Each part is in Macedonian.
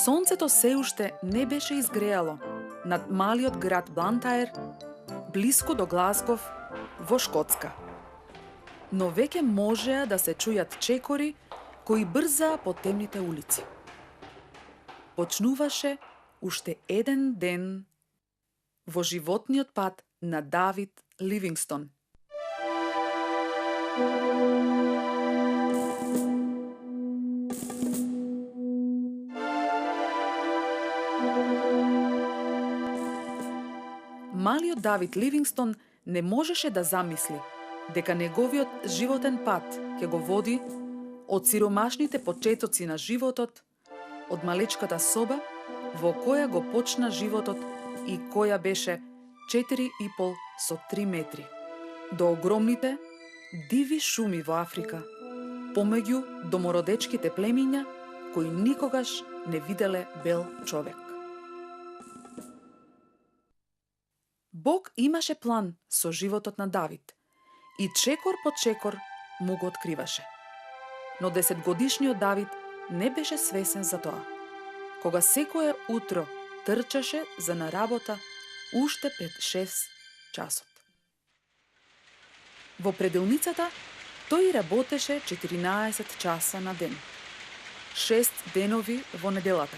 Сонцето се уште не беше изгреало над малиот град Блантаер, блиску до Глазгов, во Шкотска. Но веќе можеа да се чујат чекори кои брзаа по темните улици. Почнуваше уште еден ден во животниот пат на Давид Ливингстон. Малиот Давид Ливингстон не можеше да замисли дека неговиот животен пат ќе го води од сиромашните почетоци на животот, од малечката соба во која го почна животот и која беше 4,5 со 3 метри, до огромните, диви шуми во Африка, помеѓу домородечките племиња кои никогаш не виделе бел човек. Бог имаше план со животот на Давид и чекор по чекор му го откриваше. Но 10-годишниот Давид не беше свесен за тоа. Кога секое утро трчаше за на работа уште пред 6 часот. Во пределницата тој работеше 14 часа на ден. 6 денови во неделата.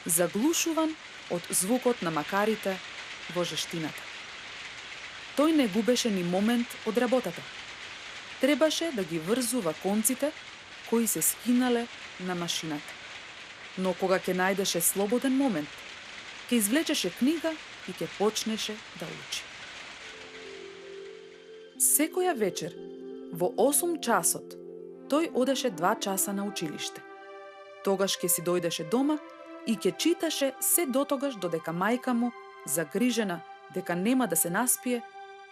Заглушуван од звукот на макарите во жештината. Тој не губеше ни момент од работата. Требаше да ги врзува конците кои се скинале на машината. Но кога ќе најдеше слободен момент, ќе извлечеше книга и ќе почнеше да учи. Секоја вечер, во 8 часот, тој одеше 2 часа на училиште. Тогаш ќе си дојдеше дома и ќе читаше се дотогаш додека мајка му, загрижена дека нема да се наспие,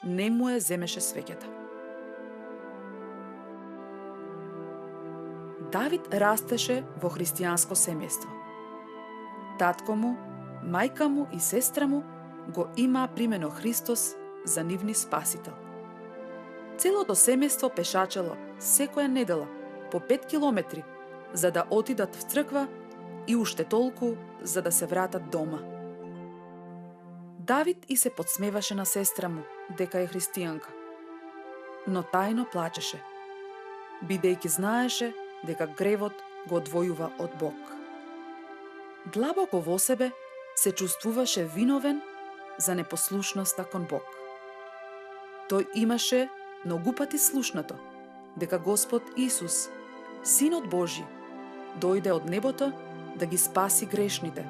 не му е земеше свеќата. Давид растеше во христијанско семејство. Татко му, мајка му и сестра му го имаа примено Христос за нивни спасител. Целото семејство пешачело секоја недела по 5 километри за да отидат в црква и уште толку за да се вратат дома. Давид и се подсмеваше на сестра му дека е христијанка, но тајно плачеше, бидејќи знаеше дека гревот го одвојува од Бог. Длабоко во себе се чувствуваше виновен за непослушноста кон Бог. Тој имаше многу пати слушнато дека Господ Исус, Синот Божи, дојде од небото да ги спаси грешните,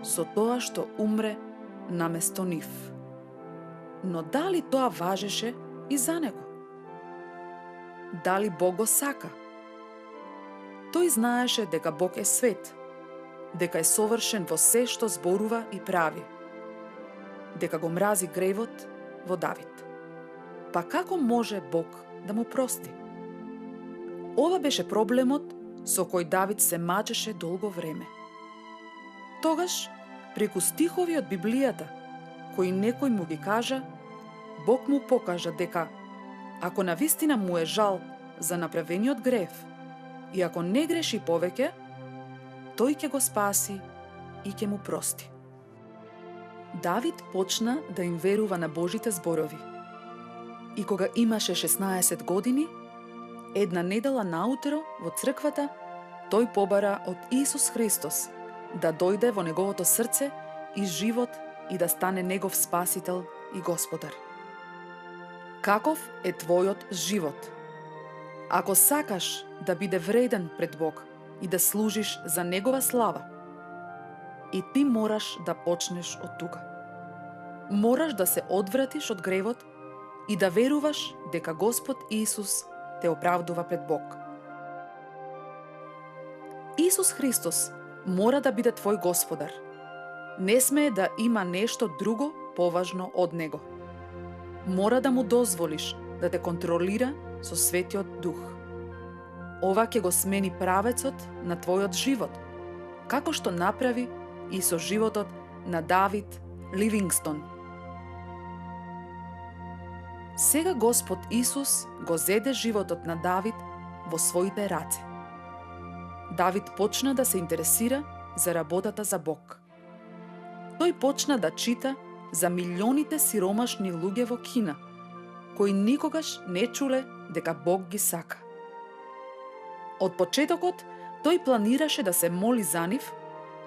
со тоа што умре наместо нив. Но дали тоа важеше и за него? Дали Бог го сака? Тој знаеше дека Бог е свет, дека е совршен во се што зборува и прави, дека го мрази гревот во Давид. Па како може Бог да му прости? Ова беше проблемот со кој Давид се мачеше долго време. Тогаш, преку стихови од Библијата, кои некој му ги кажа, Бог му покажа дека, ако навистина му е жал за направениот грев, и ако не греши повеќе, тој ќе го спаси и ќе му прости. Давид почна да им верува на Божите зборови. И кога имаше 16 години, една недела наутро во црквата, тој побара од Исус Христос да дојде во неговото срце и живот и да стане негов спасител и господар. Каков е твојот живот? Ако сакаш да биде вреден пред Бог и да служиш за негова слава, и ти мораш да почнеш од тука. Мораш да се одвратиш од гревот и да веруваш дека Господ Исус те оправдува пред Бог. Исус Христос мора да биде твој господар. Не смее да има нешто друго поважно од него. Мора да му дозволиш да те контролира со Светиот Дух. Ова ќе го смени правецот на твојот живот, како што направи и со животот на Давид Ливингстон. Сега Господ Исус го зеде животот на Давид во своите раце. Давид почна да се интересира за работата за Бог. Тој почна да чита за милионите сиромашни луѓе во Кина, кои никогаш не чуле дека Бог ги сака. Од почетокот, тој планираше да се моли за нив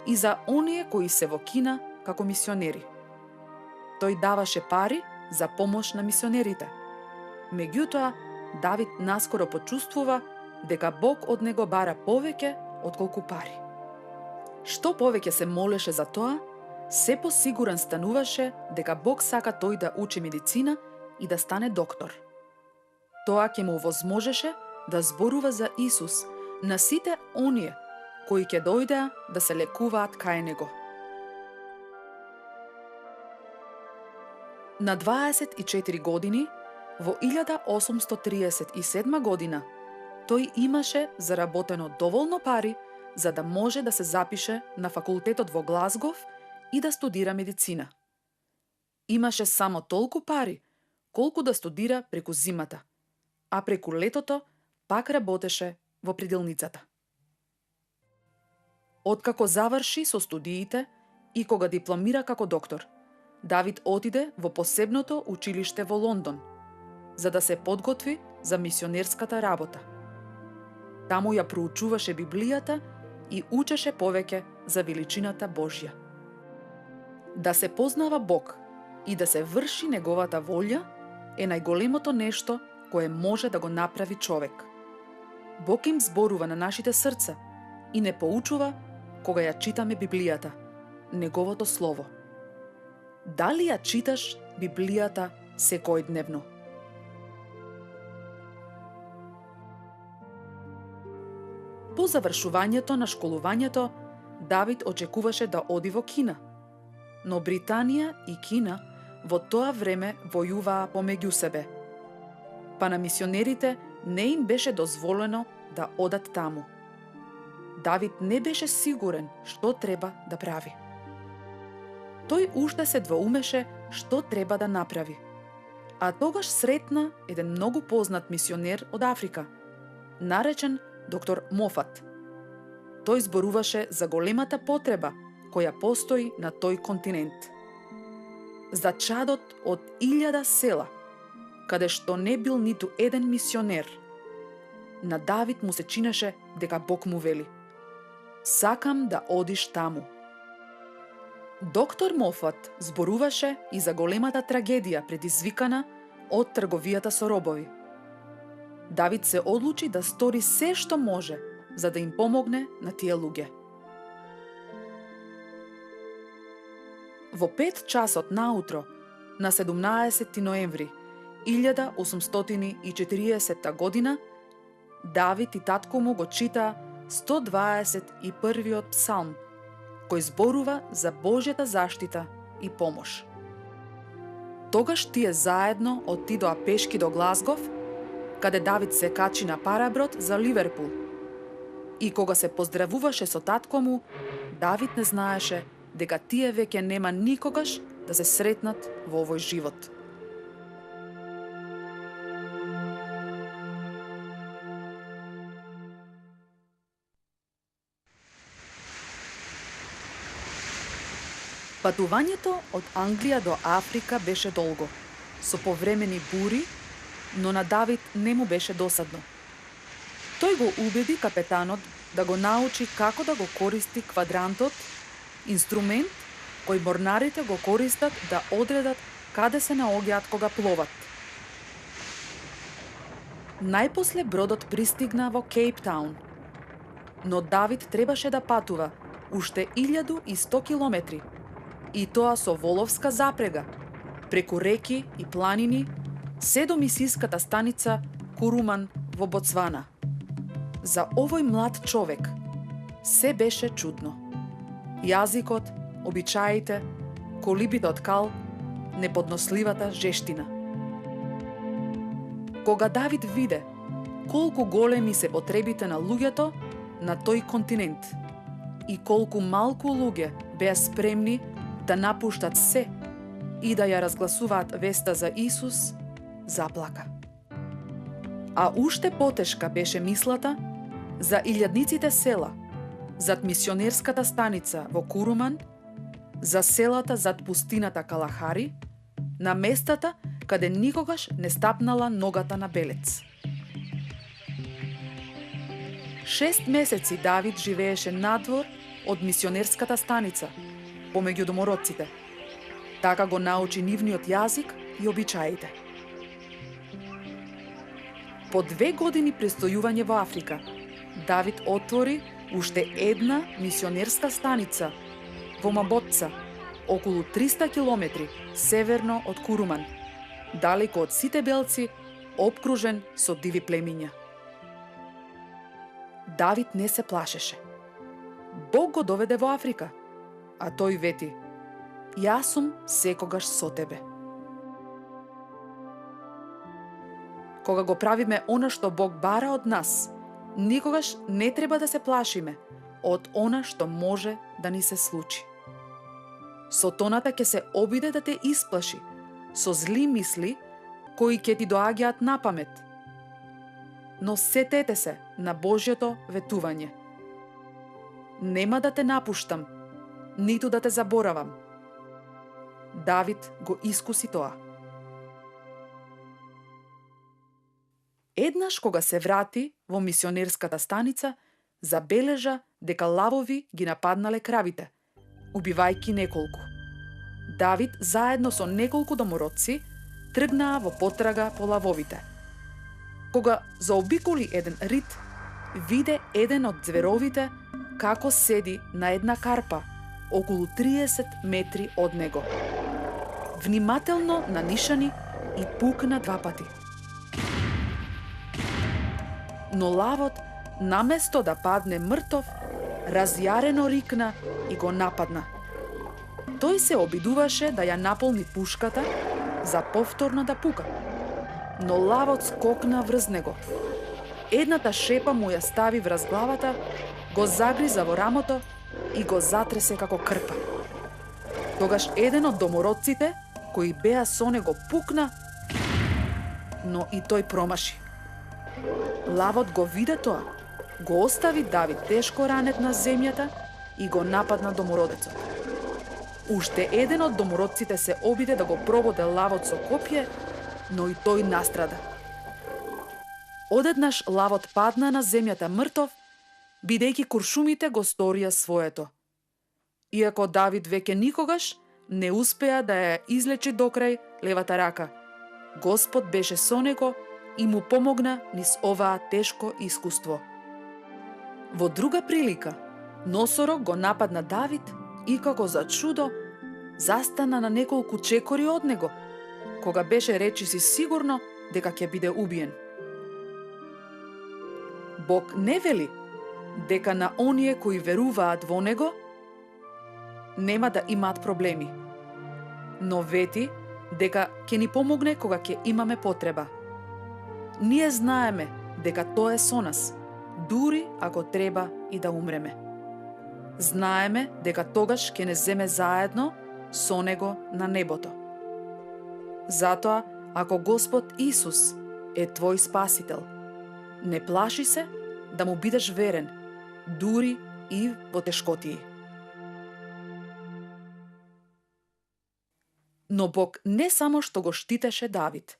и за оние кои се во Кина како мисионери. Тој даваше пари за помош на мисионерите. Меѓутоа, Давид наскоро почувствува дека Бог од него бара повеќе отколку пари. Што повеќе се молеше за тоа, се посигурен стануваше дека Бог сака тој да учи медицина и да стане доктор. Тоа ќе му овозможеше да зборува за Исус на сите оние кои ќе дојдеа да се лекуваат кај него. На 24 години, во 1837 година, тој имаше заработено доволно пари за да може да се запише на факултетот во Глазгов и да студира медицина. Имаше само толку пари, колку да студира преку зимата, а преку летото пак работеше во пределницата. Откако заврши со студиите и кога дипломира како доктор, Давид отиде во посебното училиште во Лондон, за да се подготви за мисионерската работа. Таму ја проучуваше Библијата и учеше повеќе за величината Божја. Да се познава Бог и да се врши неговата волја е најголемото нешто кое може да го направи човек. Бог им зборува на нашите срца и не поучува кога ја читаме Библијата, неговото слово. Дали ја читаш Библијата секојдневно? По завршувањето на школувањето, Давид очекуваше да оди во Кина. Но Британија и Кина во тоа време војуваа помеѓу себе. Па на мисионерите не им беше дозволено да одат таму. Давид не беше сигурен што треба да прави. Тој уште се двоумеше што треба да направи. А тогаш сретна еден многу познат мисионер од Африка, наречен доктор Мофат. Тој зборуваше за големата потреба која постои на тој континент. За чадот од 1000 села, каде што не бил ниту еден мисионер. На Давид му се чинеше дека Бог му вели: сакам да одиш таму. Доктор Мофат зборуваше и за големата трагедија предизвикана од трговијата со робови. Давид се одлучи да стори се што може за да им помогне на тие луѓе. Во 5 часот наутро, на 17 ноември 1840 година, Давид и татко му го читаа 121 псалм, кој зборува за Божјата заштита и помош. Тогаш тие заедно отидоа пешки до Глазгов, каде Давид се качи на параброд за Ливерпул. И кога се поздравуваше со татко му, Давид не знаеше дека тие веќе нема никогаш да се сретнат во овој живот. Патувањето од Англија до Африка беше долго, со повремени бури, но на Давид не му беше досадно. Тој го убеди капетанот да го научи како да го користи квадрантот, инструмент кој морнарите го користат да одредат каде се наоѓаат кога пловат. Најпосле бродот пристигна во Кейптаун, но Давид требаше да патува уште 1100 километри, и тоа со воловска запрега, преку реки и планини, се до мисиската станица Куруман во Ботсвана. За овој млад човек се беше чудно. Јазикот, обичаите, колибите од кал, неподносливата жештина. Кога Давид виде колку големи се потребите на луѓето на тој континент и колку малку луѓе беа спремни да напуштат се и да ја разгласуваат веста за Исус, заплака. А уште потешка беше мислата за илјадниците села, зад мисионерската станица во Куруман, за селата зад пустината Калахари, на местата каде никогаш не стапнала ногата на белец. 6 месеци Давид живееше надвор од мисионерската станица, помеѓу домородците. Така го научи нивниот јазик и обичаите. По 2 години престојување во Африка, Давид отвори уште една мисионерска станица во Маботца, околу 300 километри северно од Куруман, далеко од сите белци, обкружен со диви племиња. Давид не се плашеше. Бог го доведе во Африка, а тој вети: "Јас сум секогаш со тебе." Кога го правиме она што Бог бара од нас, никогаш не треба да се плашиме од она што може да ни се случи. Сотоната ќе се обиде да те исплаши со зли мисли кои ќе ти доаѓаат на памет. Но сетете се на Божјото ветување: "Нема да те напуштам, ниту да те заборавам." Давид го искуси тоа. Еднаш кога се врати во мисионерската станица, забележа дека лавови ги нападнале кравите, убивајки неколку. Давид заедно со неколку домородци тргнаа во потрага по лавовите. Кога заобиколи еден рид, виде еден од зверовите како седи на една карпа, околу 30 метри од него. Внимателно нанишани и пукна 2 пати. Но лавот, наместо да падне мртов, разјарено рикна и го нападна. Тој се обидуваше да ја наполни пушката за повторно да пука. Но лавот скокна врз него. Едната шепа му ја стави врз главата, го загриза во рамото и го затресе како крпа. Тогаш еден од домородците, кои беа со него, пукна, но и тој промаши. Лавот го виде тоа, го остави Давид тешко ранет на земјата и го нападна домородецот. Уште еден од домородците се обиде да го прободе лавот со копје, но и тој настрада. Одеднаш лавот падна на земјата мртов, бидејќи куршумите го сторија своето. Иако Давид веќе никогаш не успеа да ја излечи докрај левата рака, Господ беше со него и му помогна низ оваа тешко искуство. Во друга прилика, носорог го нападна Давид и како за чудо застана на неколку чекори од него, кога беше речиси сигурно дека ќе биде убиен. Бог не вели дека на оние кои веруваат во него нема да имаат проблеми, но вети дека ќе ни помогне кога ќе имаме потреба. Ние знаеме дека тоа е со нас, дури ако треба и да умреме. Знаеме дека тогаш ќе не земе заедно со него на небото. Затоа, ако Господ Исус е твој спасител, не плаши се да му бидеш верен, дури и во тешкотии. Но Бог не само што го штитеше Давид,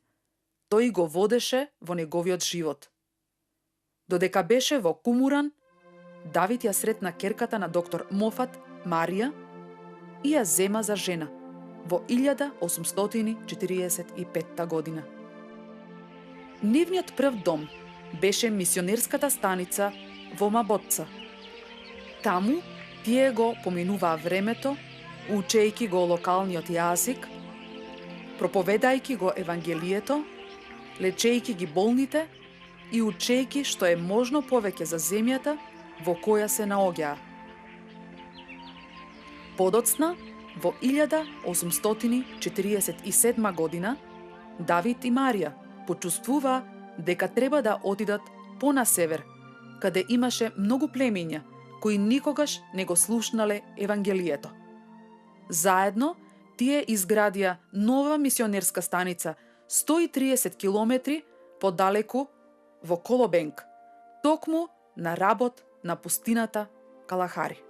тој го водеше во неговиот живот. Додека беше во Кумуран, Давид ја сретна керката на доктор Мофат, Марија, и ја зема за жена во 1845 година. Нивниот прв дом беше мисионерската станица во Маботца. Таму тие го поминуваа времето, учејќи го локалниот јазик, проповедајќи го Евангелието, лечејќи ги болните и учејќи што е можно повеќе за земјата во која се наоѓаа. Подоцна, во 1847 година, Давид и Марија почувствуваа дека треба да отидат пона север, каде имаше многу племиња кои никогаш не го слушнале Евангелието. Заедно, тие изградија нова мисионерска станица 130 километри подалеку во Колобенг, токму на работ на пустината Калахари.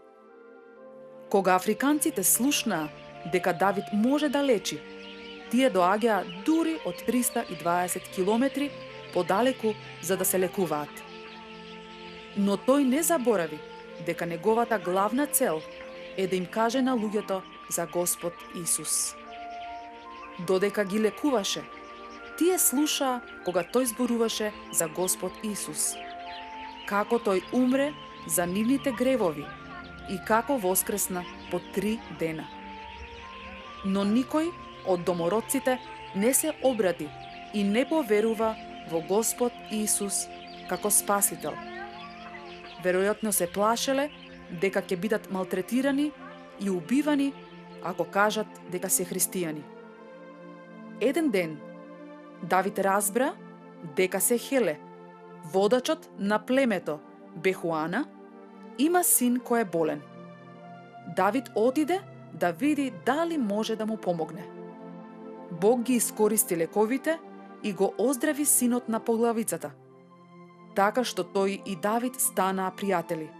Кога африканците слушнаа дека Давид може да лечи, тие доаѓаа дури од 320 километри подалеку за да се лекуваат. Но тој не заборави дека неговата главна цел е да им каже на луѓето за Господ Исус. Додека ги лекуваше, тие слушаа кога тој зборуваше за Господ Исус, како тој умре за нивните гревови и како воскресна по 3 дена. Но никој од домородците не се обрати и не поверува во Господ Исус како Спасител. Веројатно се плашеле дека ќе бидат малтретирани и убивани ако кажат дека се христијани. Еден ден Давид разбра дека Сехеле, водачот на племето Бехуана, има син кој е болен. Давид отиде да види дали може да му помогне. Бог ги искористи лековите и го оздрави синот на поглавицата, така што тој и Давид станаа пријатели.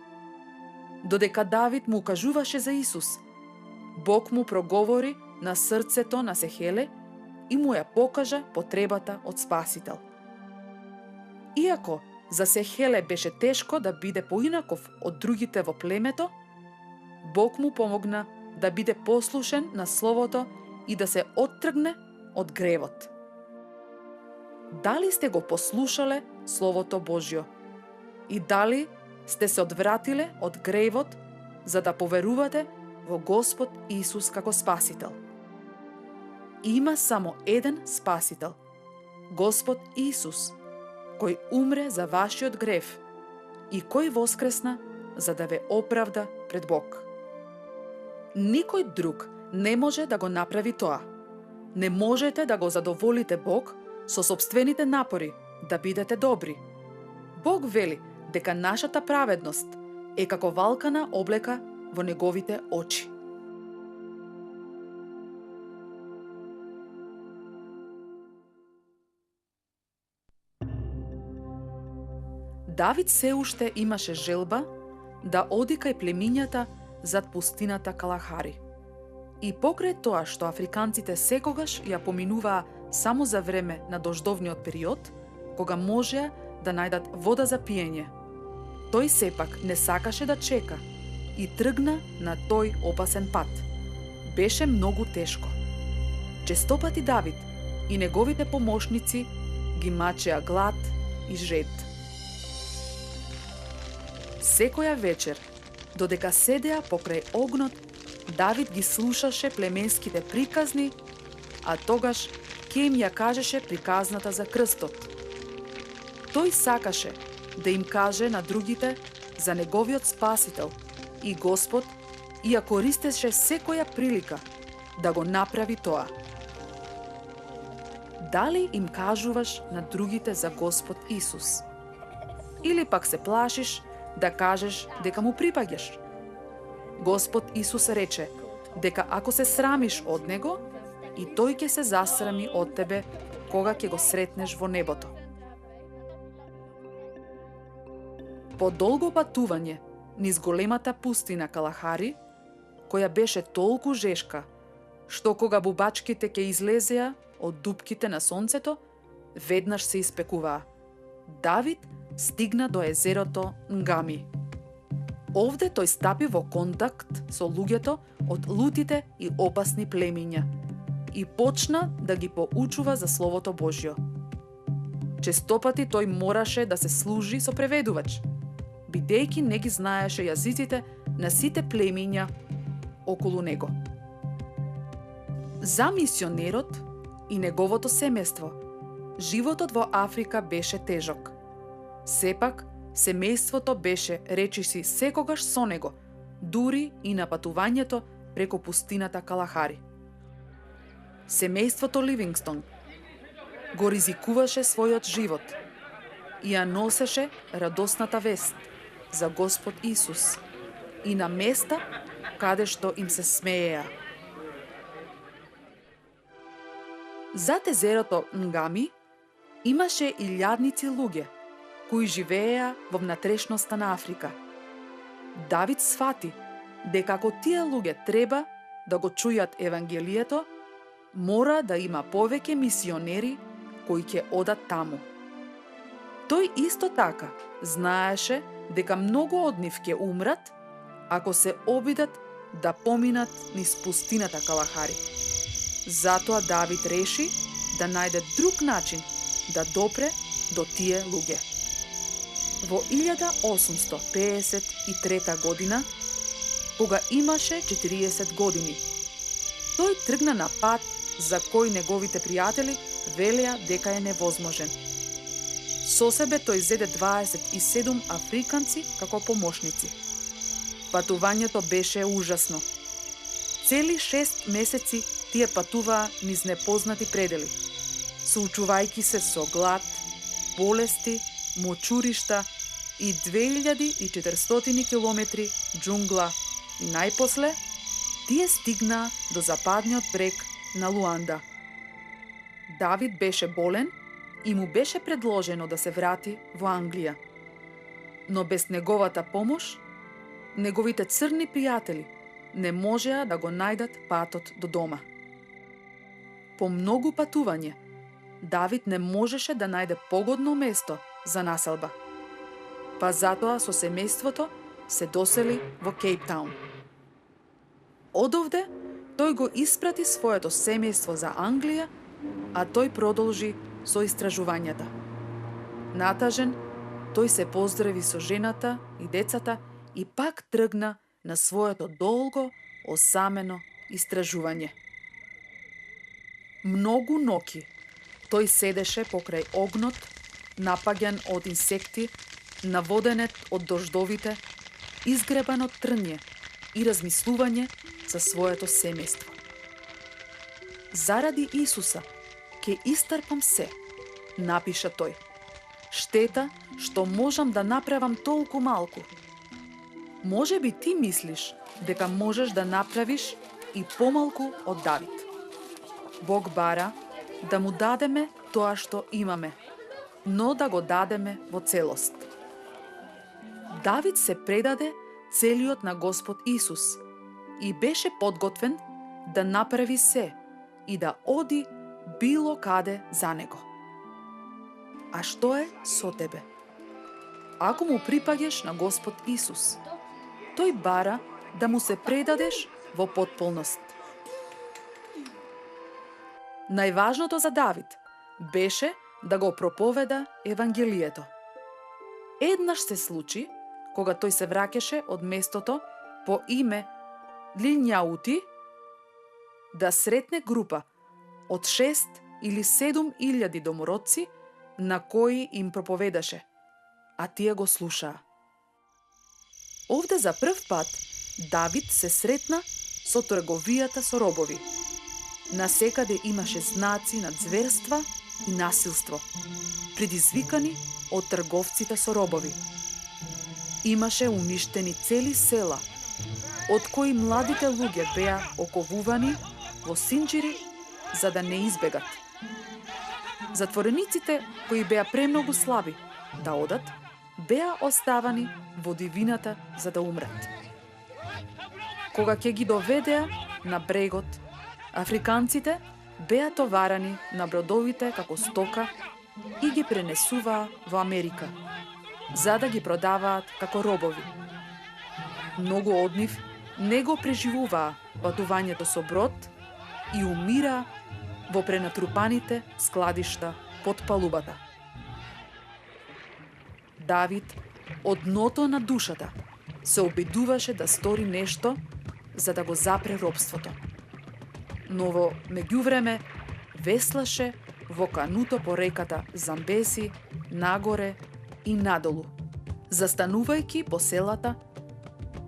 Додека Давид му кажуваше за Исус, Бог му проговори на срцето на Сехеле и му ја покажа потребата од Спасител. Иако за Сехеле беше тешко да биде поинаков од другите во племето, Бог му помогна да биде послушен на Словото и да се оттргне од гревот. Дали сте го послушале Словото Божјо? И дали сте се одвратиле од гревот за да поверувате во Господ Исус како Спасител? Има само еден Спасител, Господ Исус, кој умре за вашиот грев и кој воскресна за да ве оправда пред Бог. Никој друг не може да го направи тоа. Не можете да го задоволите Бог со сопствените напори да бидете добри. Бог вели дека нашата праведност е како валкана облека во неговите очи. Давид се уште имаше желба да оди кај племињата зад пустината Калахари. И покрај тоа што африканците секогаш ја поминуваа само за време на дождовниот период, кога можеа да најдат вода за пиење, тој сепак не сакаше да чека и тргна на тој опасен пат. Беше многу тешко. Честопати Давид и неговите помошници ги мачеа глад и жед. Секоја вечер, додека седеа покрај огнот, Давид ги слушаше племенските приказни, а тогаш ќе им ја кажеше приказната за крстот. Тој сакаше да им каже на другите за неговиот Спасител и Господ и ја користеше секоја прилика да го направи тоа. Дали им кажуваш на другите за Господ Исус? Или пак се плашиш да кажеш дека му припаѓаш? Господ Исус рече дека ако се срамиш од Него, и тој ќе се засрами од тебе кога ќе го сретнеш во небото. По долго патување низ големата пустина Калахари, која беше толку жешка, што кога бубачките ќе излезеа од дупките на сонцето, веднаш се испекуваа. Давид стигна до езерото Нгами. Овде тој стапи во контакт со луѓето од лутите и опасни племиња и почна да ги поучува за Словото Божјо. Честопати тој мораше да се служи со преведувач, бидејќи не ги знаеше јазиците на сите племиња околу него. За мисионерот и неговото семејство, животот во Африка беше тежок. Сепак, семејството беше речиси секогаш со него, дури и на патувањето преку пустината Калахари. Семејството Ливингстон го ризикуваше својот живот и ја носеше радосната вест за Господ Исус и на места каде што им се смееа. Зад езерото Нгами имаше илјадници луѓе кои живееа во внатрешноста на Африка. Давид сфати дека ако тие луѓе треба да го чујат Евангелието, мора да има повеќе мисионери кои ќе одат таму. Тој исто така знаеше дека многу од нив ќе умрат ако се обидат да поминат низ пустината Калахари. Затоа Давид реши да најде друг начин да допре до тие луѓе. Во 1853 година, кога имаше 40 години, тој тргна на пат за кој неговите пријатели велеа дека е невозможен. Со себе тој зеде 27 африканци како помошници. Патувањето беше ужасно. Цели 6 месеци тие патуваа низ непознати предели, соочувајќи се со глад, болести, мочуришта и 2400 километри џунгла и најпосле тие стигнаа до западниот брег на Луанда. Давид беше болен и му беше предложено да се врати во Англија. Но без неговата помош, неговите црни пријатели не можеа да го најдат патот до дома. По многу патување, Давид не можеше да најде погодно место за населба. Па затоа со семејството се досели во Кейптаун. Одовде тој го испрати своето семејство за Англија, а тој продолжи со истражувањата. Натажен, тој се поздрави со жената и децата и пак тргна на своето долго, осамено истражување. Многу ноќи тој седеше покрај огнот, напаѓан од инсекти, наводенет од дождовите, изгребан од трње и размислување за своето семејство. Заради Исуса ќе истрпам се, напиша тој. Штета што можам да направам толку малку. Може би ти мислиш дека можеш да направиш и помалку од Давид. Бог бара да му дадеме тоа што имаме, но да го дадеме во целост. Давид се предаде целиот на Господ Исус и беше подготвен да направи се и да оди било каде за него. А што е со тебе? Ако му припаѓаш на Господ Исус, тој бара да му се предадеш во потполност. Најважното за Давид беше да го проповеда Евангелието. Еднаш се случи, кога тој се враќаше од местото по име Линјаути, да сретне група од 6 или 7 илјади домородци на кои им проповедаше, а тие го слушаа. Овде за прв пат Давид се сретна со трговијата со робови. Насекаде имаше знаци на зверства и насилство, предизвикани од трговците со робови. Имаше уништени цели села, од кои младите луѓе беа оковувани во синџири за да не избегат. Затворениците, кои беа премногу слаби да одат, беа оставани во дивината за да умрат. Кога ќе ги доведеа на брегот, африканците беа товарани на бродовите како стока и ги пренесуваа во Америка, за да ги продаваат како робови. Многу од нив не го преживуваа патувањето со брод и умираа во пренатрупаните складишта под палубата. Давид, од дното на душата, се обидуваше да стори нешто за да го запре робството. Но во меѓувреме веслаше во кануто по реката Замбеси, нагоре и надолу, застанувајќи по селата,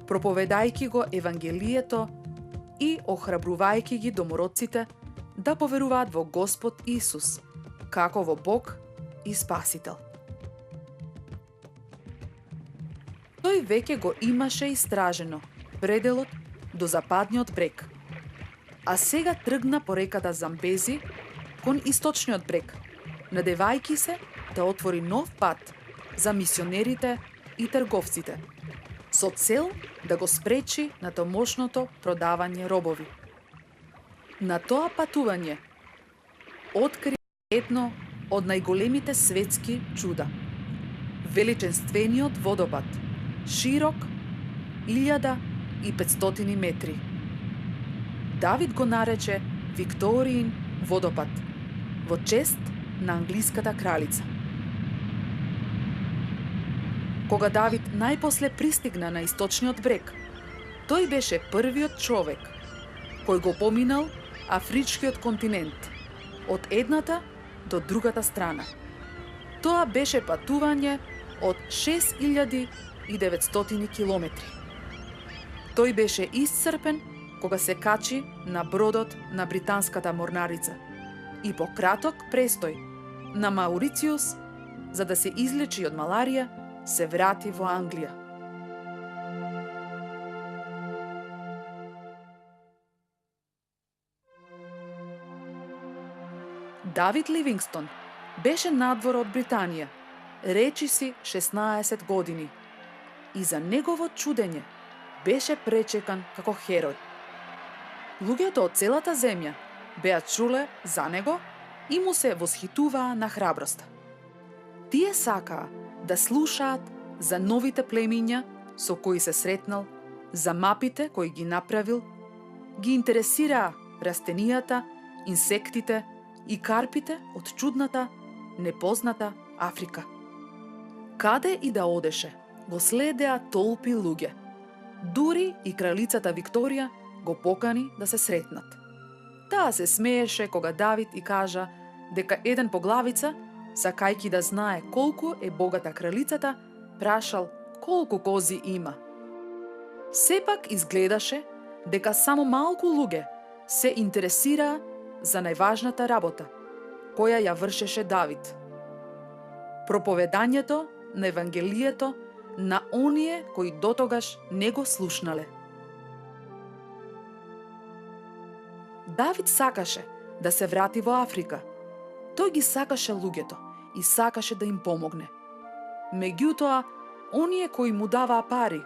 проповедајќи го Евангелието и охрабрувајќи ги домородците да поверуваат во Господ Исус, како во Бог и Спасител. Тој веќе го имаше истражено пределот до западниот брег, а сега тргна по реката Замбези кон источниот брег, надевајќи се да отвори нов пат за мисионерите и трговците, со цел да го спречи на томошното продавање робови. На тоа патување откри едно од најголемите светски чуда. Величенствениот водопад, широк 1500 метри. Давид го нарече Викториин водопад во чест на англиската кралица. Кога Давид најпосле пристигна на источниот брег, тој беше првиот човек кој го поминал Афричкиот континент од едната до другата страна. Тоа беше патување од 6900 километри. Тој беше исцрпен кога се качи на бродот на британската морнарица и по краток престој на Маурициус, за да се излечи од маларија, се врати во Англија. Давид Ливингстон беше надвор од Британија, речиси 16 години, и за негово чудење беше пречекан како херој. Луѓето од целата земја беа чуле за него и му се восхитуваа на храброста. Тие сакаа да слушаат за новите племиња со кои се сретнал, за мапите кои ги направил, ги интересираа растенијата, инсектите и карпите од чудната, непозната Африка. Каде и да одеше, го следеа толпи луѓе. Дури и кралицата Викторија го покани да се сретнат. Таа се смееше кога Давид и кажа дека еден поглавица, сакајќи да знае колку е богата кралицата, прашал колку кози има. Сепак изгледаше дека само малку луѓе се интересираа за најважната работа, која ја вршеше Давид. Проповедањето на Евангелието на оние кои дотогаш не го слушнале. Давид сакаше да се врати во Африка. Тој ги сакаше луѓето и сакаше да им помогне. Меѓутоа, оние кои му даваа пари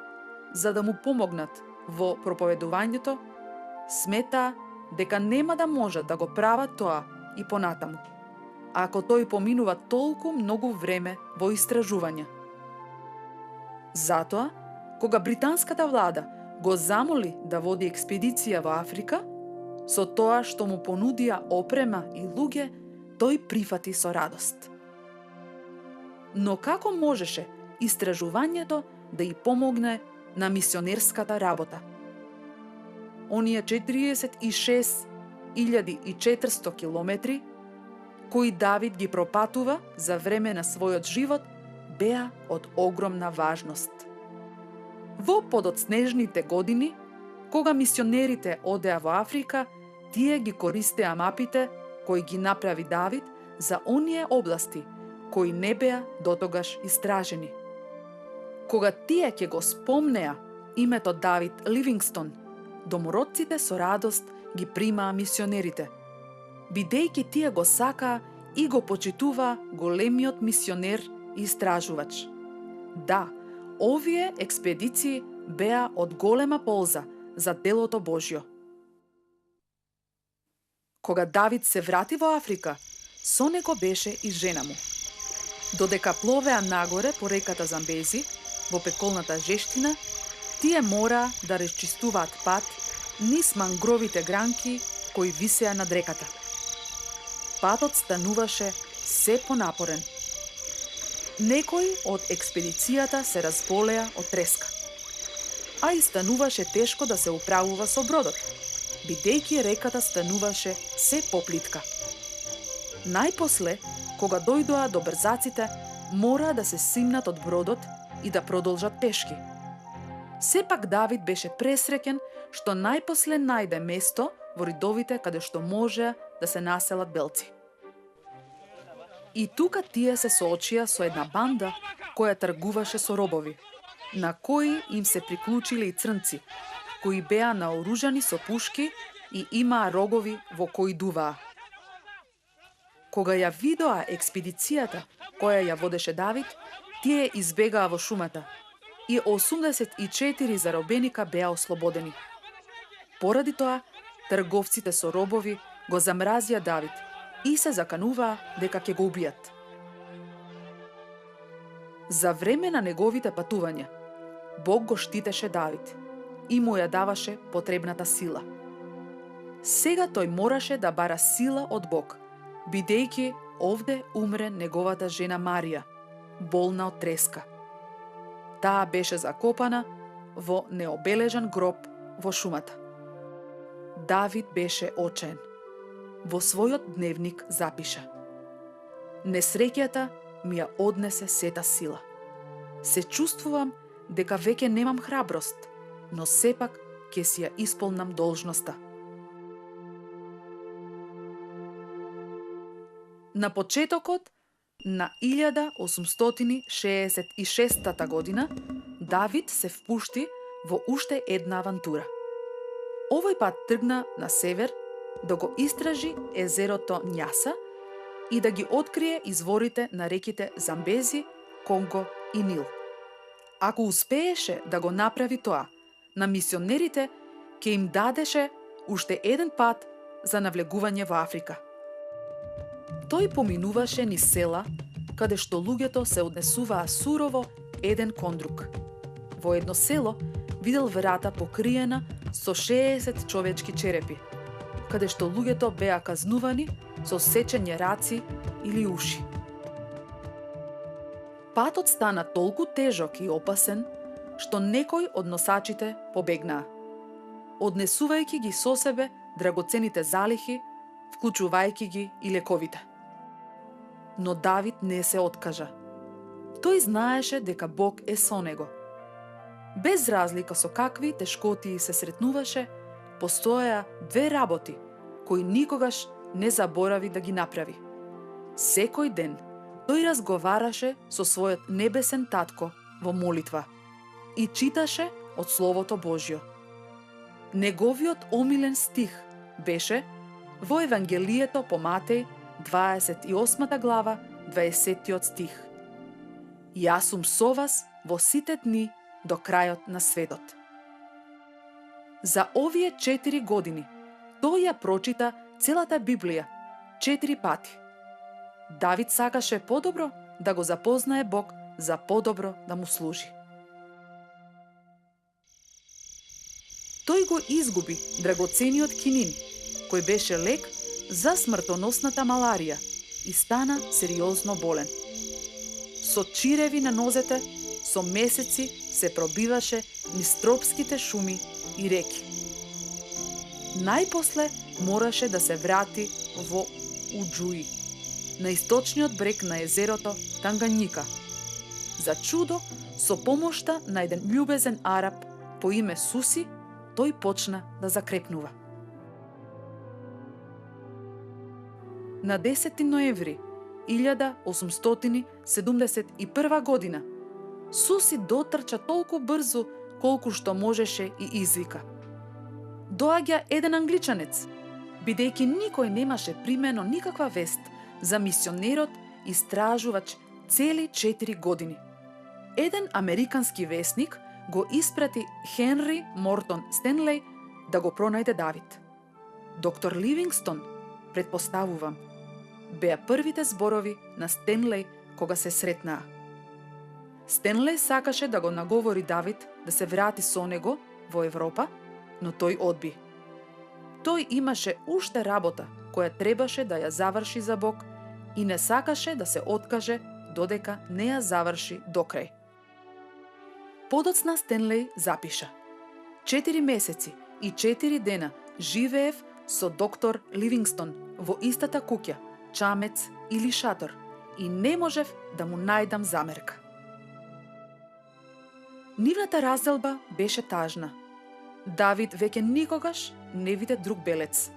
за да му помогнат во проповедувањето, сметаа дека нема да можат да го прават тоа и понатаму, ако тој поминува толку многу време во истражување. Затоа, кога британската влада го замоли да води експедиција во Африка, со тоа што му понудија опрема и луѓе, тој прифати со радост. Но како можеше истражувањето да и помогне на мисионерската работа? Оние 46.400 километри, кои Давид ги пропатува за време на својот живот, беа од огромна важност. Во подоцнежните години, кога мисионерите одеа во Африка, тие ги користеа мапите кои ги направи Давид за оние области кои не беа дотогаш истражени. Кога тие ќе го спомнеа името Давид Ливингстон, домородците со радост ги примаа мисионерите, бидејќи тие го сакаа и го почитуваа големиот мисионер и истражувач. Да, овие експедиции беа од голема полза за делото Божјо. Кога Давид се врати во Африка, со него беше и жена му. Додека пловеа нагоре по реката Замбези, во пеколната жештина, тие мораа да расчистуваат пат низ мангровите гранки кои висеа над реката. Патот стануваше се понапорен. Некои од експедицијата се разболеа од треска, а и стануваше тешко да се управува со бродот, бидејќи реката стануваше се поплитка. Најпосле, кога дојдоа до брзаците, мора да се симнат од бродот и да продолжат пешки. Сепак Давид беше пресреќен што најпосле најде место во ридовите каде што може да се населат белци. И тука тие се соочија со една банда која тргуваше со робови, на кои им се приклучиле и црнци, кои беа наоружани со пушки и имаа рогови во кои дуваа. Кога ја видоа експедицијата која ја водеше Давид, тие избегаа во шумата и 84 заробеника беа ослободени. Поради тоа, трговците со робови го замразија Давид и се закануваа дека ќе го убијат. За време на неговите патувања, Бог го штитеше Давид и му ја даваше потребната сила. Сега тој мораше да бара сила од Бог, бидејќи овде умре неговата жена Марија, болна од треска. Таа беше закопана во необележан гроб во шумата. Давид беше очаен. Во својот дневник запиша: Несреќата ми ја однесе сета сила. Се чувствувам дека веќе немам храброст, но сепак ќе си ја исполнам должноста. На почетокот на 1866 година Давид се впушти во уште една авантура. Овој пат тргна на север да го истражи езерото Њаса и да ги открие изворите на реките Замбези, Конго и Нил. Ако успееше да го направи тоа, на мисионерите ќе им дадеше уште еден пат за навлегување во Африка. Тој поминуваше низ села, каде што луѓето се однесуваа сурово еден кон друг. Во едно село видел врата покриена со 60 човечки черепи, каде што луѓето беа казнувани со сечење раци или уши. Патот стана толку тежок и опасен, што некој од носачите побегнаа, однесувајќи ги со себе драгоцените залихи, вклучувајќи ги и лековите. Но Давид не се откажа. Тој знаеше дека Бог е со него. Без разлика со какви тешкотии се сретнуваше, постоеа две работи кои никогаш не заборави да ги направи. Секој ден тој разговараше со својот небесен татко во молитва и читаше од Словото Божјо. Неговиот омилен стих беше во Евангелието по Матеј, 28 глава, 20 стих. Јас сум со вас во сите дни до крајот на светот. За овие 4 години тој ја прочита целата Библија 4 пати. Давид сакаше подобро да го запознае Бог, за подобро да му служи. Тој го изгуби драгоцениот кинин, кој беше лек за смртоносната маларија и стана сериозно болен. Со чиреви на нозете, со месеци се пробиваше низ тропските шуми и реки. Најпосле мораше да се врати во Уџуи, на источниот брег на езерото Танганјика. За чудо, со помошта на еден љубезен араб по име Суси, тој почна да закрепнува. На 10 ноември 1871 година Суси дотрча толку брзо колку што можеше и извика: Доаѓа еден англичанец, бидејќи никој немаше примено никаква вест за мисионерот истражувач цели 4 години. Еден американски весник го испрати Хенри Мортон Стенлеј да го пронајде Давид. Доктор Ливингстон, предпоставувам, беа првите зборови на Стенлеј кога се сретнаа. Стенлеј сакаше да го наговори Давид да се врати со него во Европа, но тој одби. Тој имаше уште работа која требаше да ја заврши за Бог и не сакаше да се откаже додека не ја заврши до крај. Подоцна Стенлеј запиша: 4 месеци и 4 дена живеев со доктор Ливингстон во истата куќа, чамец или шатор и не можев да му најдам замерка. Нивната разделба беше тажна. Давид веќе никогаш не виде друг белец,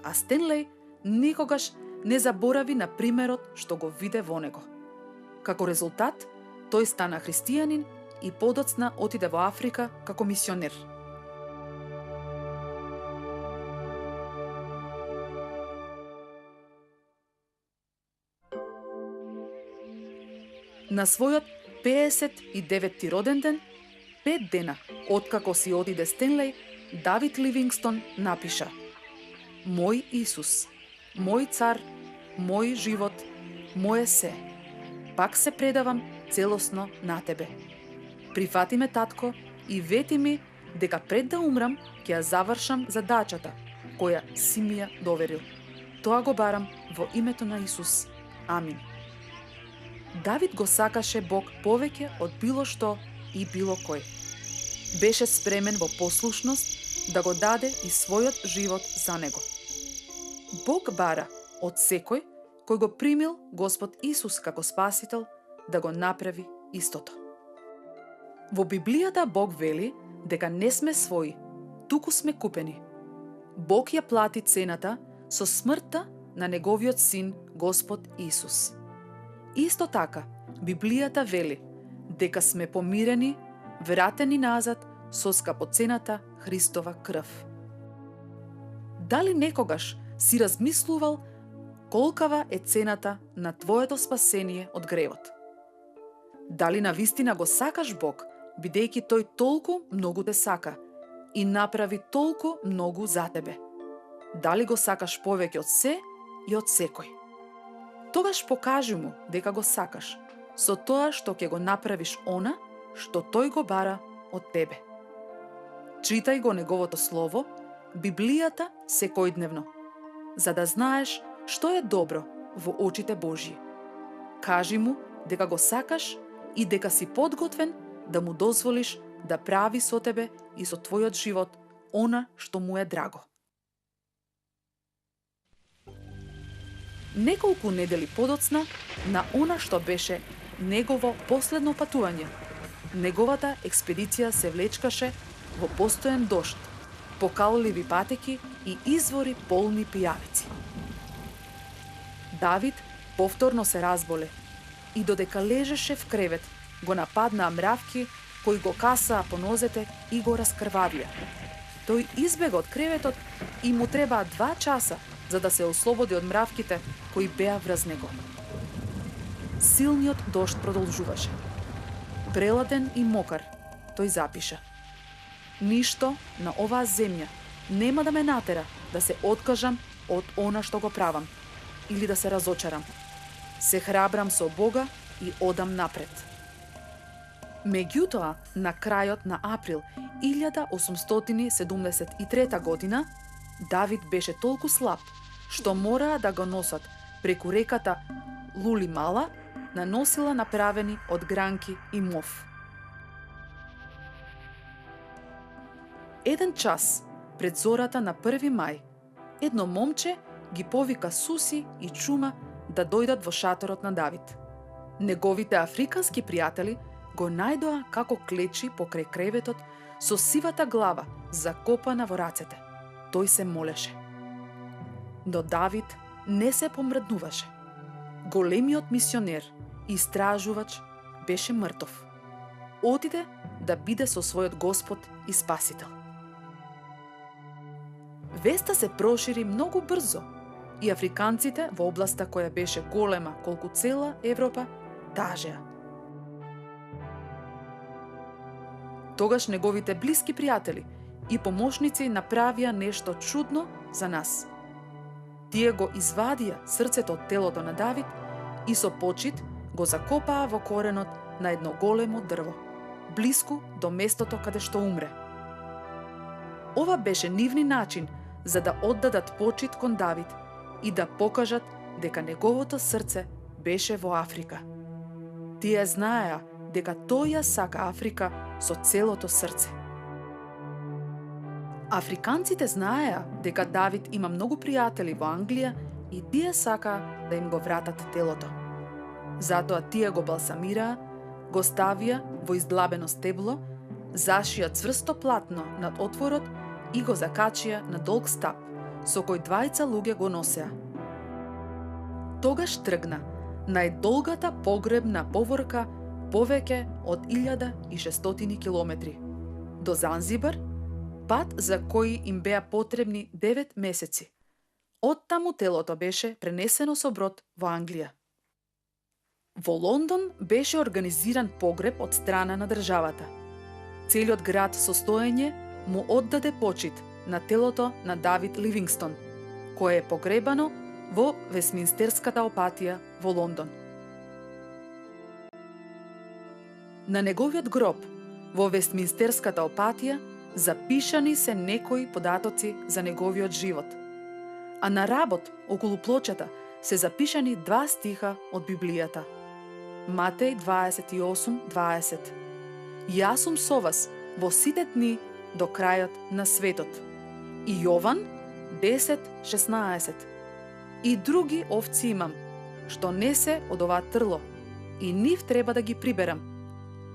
а Стенлеј никогаш не заборави на примерот што го виде во него. Како резултат, тој стана христијанин и подоцна отиде во Африка како мисионер. На својот 59-ти роден ден, 5 дена откако си одиде Стенлеј, Давид Ливингстон напиша: Мој Исус, мој цар, мој живот, моје се, пак се предавам целосно на тебе. Прифати ме, татко, и вети ми дека пред да умрам ќе ја завршам задачата која си ми ја доверил. Тоа го барам во името на Исус. Амин. Давид го сакаше Бог повеќе од било што и било кој. Беше спремен во послушност да го даде и својот живот за него. Бог бара од секој кој го примил Господ Исус како Спасител да го направи истото. Во Библијата Бог вели дека не сме своји, туку сме купени. Бог ја плати цената со смртта на неговиот син Господ Исус. Исто така, Библијата вели дека сме помирени, вратени назад со скапоцената Христова крв. Дали некогаш си размислувал колкава е цената на твоето спасение од гревот? Дали навистина го сакаш Бог, бидејќи тој толку многу те сака и направи толку многу за тебе? Дали го сакаш повеќе од се и од секој? Тогаш покажи му дека го сакаш, со тоа што ќе го направиш она што тој го бара од тебе. Читај го неговото слово, Библијата секојдневно, за да знаеш што е добро во очите Божји. Кажи му дека го сакаш и дека си подготвен да му дозволиш да прави со тебе и со твојот живот она што му е драго. Неколку недели подоцна, на она што беше негово последно патување, неговата експедиција се влечкаше во постојан дожд, покалливи патеки и извори полни пијавици. Давид повторно се разболе и додека лежеше в кревет, го нападнаа мравки кои го касаа по нозете и го раскрвавија. Тој избега од креветот и му требаа 2 часа за да се ослободи од мравките кои беа врз него. Силниот дожд продолжуваше. Преладен и мокар, тој запиша: Ништо на оваа земја нема да ме натера да се откажам од она што го правам или да се разочарам. Се храбрам со Бога и одам напред. Меѓутоа, на крајот на април 1873 година, Давид беше толку слаб, што мораа да го носат преку реката Лули Мала на носила направени од гранки и мов. Еден час пред зората на 1 мај, едно момче ги повика Суси и Чума да дојдат во шаторот на Давид. Неговите африкански пријатели го најдоа како клечи покрај креветот со сивата глава закопана во рацете. Тој се молеше. Но Давид не се помрднуваше. Големиот мисионер и истражувач беше мртов. Отиде да биде со својот Господ и Спасител. Веста се прошири многу брзо и африканците во областа која беше голема колку цела Европа тажеа. Тогаш неговите блиски пријатели и помошници направија нешто чудно за нас. Тие го извадија срцето од телото на Давид и со почит го закопаа во коренот на едно големо дрво, блиску до местото каде што умре. Ова беше нивни начин за да оддадат почит кон Давид и да покажат дека неговото срце беше во Африка. Тие знаеа дека тој ја сака Африка со целото срце. Африканците знаеа дека Давид има многу пријатели во Англија и тие сакаа да им го вратат телото. Затоа тие го балсамираа, го ставија во издлабено стебло, зашија цврсто платно над отворот и го закачија на долг стап, со кој 2 луѓе го носеа. Тогаш тргна најдолгата погребна поворка повеќе од 1600 километри до Занзибар, пат за кој им беа потребни 9 месеци. Оттаму телото беше пренесено со брод во Англија. Во Лондон беше организиран погреб од страна на државата. целиот град со стоење му оддаде почит на телото на Давид Ливингстон, кое е погребано во Весминстерската опатија во Лондон. На неговиот гроб во Вестминстерската опатија запишани се некои податоци за неговиот живот, а на работ околу плочата се запишани 2 стиха од Библијата. Матеј 28:20. Јас сум со вас во сите дни до крајот на светот. И Јован 10:16. И други овци имам, што не се од ова трло, и нив треба да ги приберам.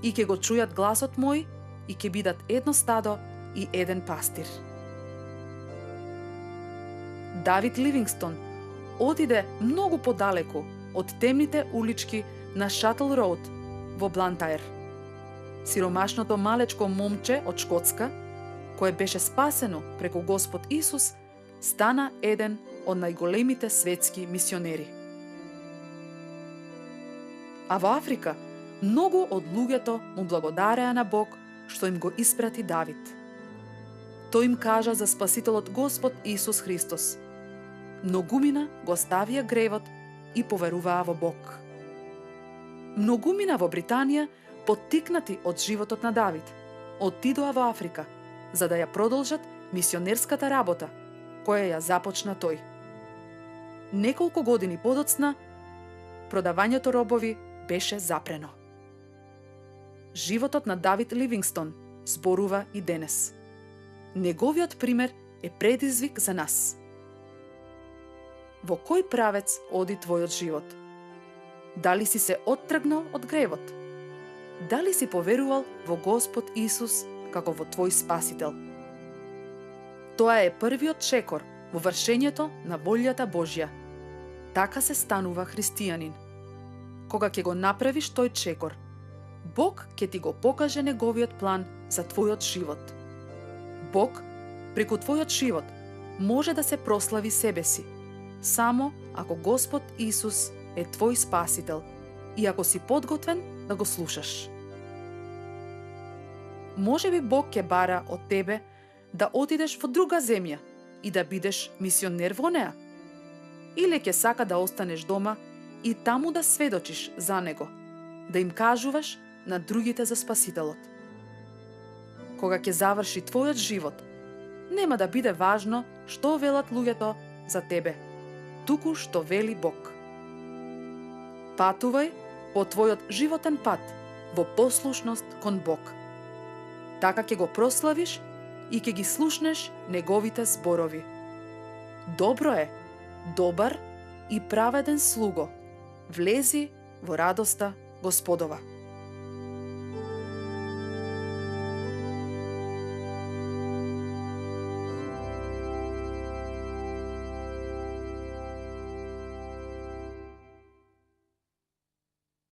И ќе го чујат гласот мој, и ќе бидат едно стадо и еден пастир. Давид Ливингстон отиде многу подалеку од темните улички на Шатл Роуд во Блантајр. Сиромашното малечко момче од Шкотска, кое беше спасено преку Господ Исус, стана еден од најголемите светски мисионери. А во Африка, многу од луѓето му благодареа на Бог што им го испрати Давид. Тој им кажа за Спасителот Господ Исус Христос. Многумина го ставија гревот и поверуваа во Бог. Многумина во Британија, поттикнати од животот на Давид, отидоа во Африка, за да ја продолжат мисионерската работа, која ја започна тој. Неколку години подоцна, продавањето робови беше запрено. Животот на Давид Ливингстон зборува и денес. Неговиот пример е предизвик за нас. Во кој правец оди твојот живот? Дали си се оттргнал од гревот? Дали си поверувал во Господ Исус како во твој спасител? Тоа е првиот чекор во вршењето на волјата Божја. Така се станува христијанин. Кога ќе го направиш тој чекор, Бог ќе ти го покаже неговиот план за твојот живот. Бог, преку твојот живот, може да се прослави себе си, само ако Господ Исус е твој спасител и ако си подготвен да го слушаш. Може би Бог ќе бара од тебе да отидеш во друга земја и да бидеш мисионер во неа. Или ќе сака да останеш дома и таму да сведочиш за Него, да им кажуваш на другите за Спасителот. Кога ќе заврши твојот живот, нема да биде важно што велат луѓето за тебе, туку што вели Бог. Патувај по твојот животен пат во послушност кон Бог. Така ќе го прославиш и ќе ги слушнеш неговите зборови. Добро е, добар и праведен слуго, влези во радоста Господова.